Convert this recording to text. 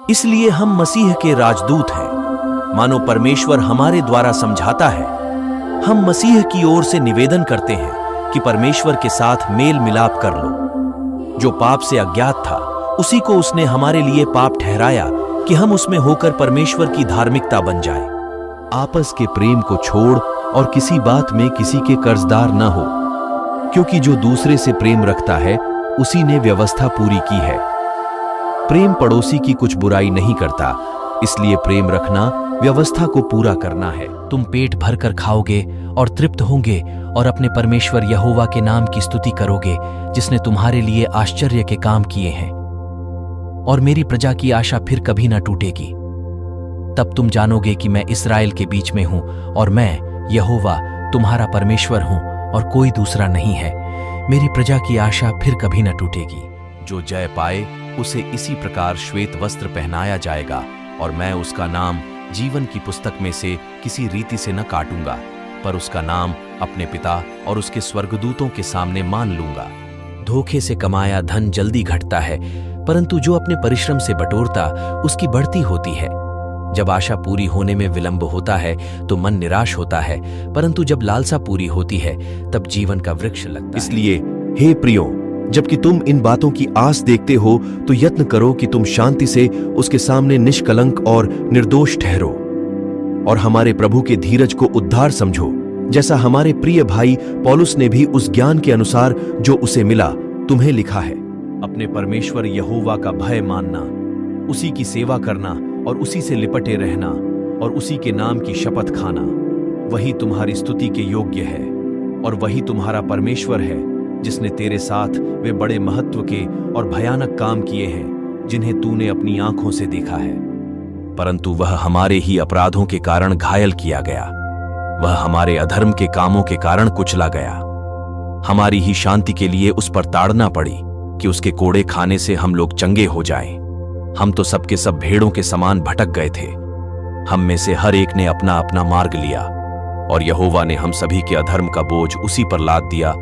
इसलिए हम मसीह के राजदूत हैं। मानो परमेश्वर हमारे द्वारा समझाता है, हम मसीह की ओर से निवेदन करते हैं कि परमेश्वर के साथ मेल मिलाप कर लो। जो पाप से अज्ञात था, उसी को उसने हमारे लिए पाप ठहराया कि हम उसमें होकर परमेश्वर की धार्मिकता बन जाए। आपस के प्रेम को छोड़ और किसी बात में किसी के कर्जदार न हो, क्योंकि जो दूसरे से प्रेम रखता है उसी ने व्यवस्था पूरी की है। प्रेम पड़ोसी की कुछ बुराई नहीं करता, इसलिए प्रेम रखना व्यवस्था को पूरा करना है। तुम पेट भरकर खाओगे और तृप्त होंगे और अपने परमेश्वर यहोवा के नाम की स्तुति करोगे, जिसने तुम्हारे लिए आश्चर्य के काम किए हैं। और मेरी प्रजा की आशा फिर कभी न टूटेगी। तब तुम जानोगे कि मैं इस्राएल के बीच में हूं और मैं यहोवा तुम्हारा परमेश्वर हूं और कोई दूसरा नहीं है। मेरी प्रजा की आशा फिर कभी न टूटेगी। जो जय पाए उसे इसी प्रकार श्वेत वस्त्र पहनाया जाएगा, और मैं उसका नाम जीवन की पुस्तक में से किसी रीति से न काटूंगा, पर उसका नाम अपने पिता और उसके स्वर्गदूतों के सामने मान लूंगा। धोखे से कमाया धन जल्दी घटता है, परंतु जो अपने परिश्रम से बटोरता उसकी बढ़ती होती है। जब आशा पूरी होने में विलंब होता है तो मन निराश होता है, परंतु जब लालसा पूरी होती है तब जीवन का वृक्ष लगता है। इसलिए हे प्रियो, जबकि तुम इन बातों की आस देखते हो तो यत्न करो कि तुम शांति से उसके सामने निष्कलंक और निर्दोष ठहरो, और हमारे प्रभु के धीरज को उद्धार समझो, जैसा हमारे प्रिय भाई पौलुस ने भी उस ज्ञान के अनुसार जो उसे मिला तुम्हें लिखा है। अपने परमेश्वर यहोवा का भय मानना, उसी की सेवा करना और उसी से लिपटे रहना और उसी के नाम की शपथ खाना, वही तुम्हारी स्तुति के योग्य है। और वही तुम्हारा परमेश्वर है जिसने तेरे साथ वे बड़े महत्व के और भयानक काम किए हैं जिन्हें तूने अपनी आंखों से देखा है। परंतु वह हमारे ही अपराधों के कारण घायल किया गया, वह हमारे अधर्म के कामों के कारण कुचला गया। हमारी ही शांति के लिए उस पर ताड़ना पड़ी कि उसके कोड़े खाने से हम लोग चंगे हो जाएं। हम तो सबके सब भेड़ों के समान भटक गए थे, हम में से हर एक ने अपना अपना मार्ग लिया, और यहोवा ने हम सभी के अधर्म का बोझ उसी पर लाद दिया।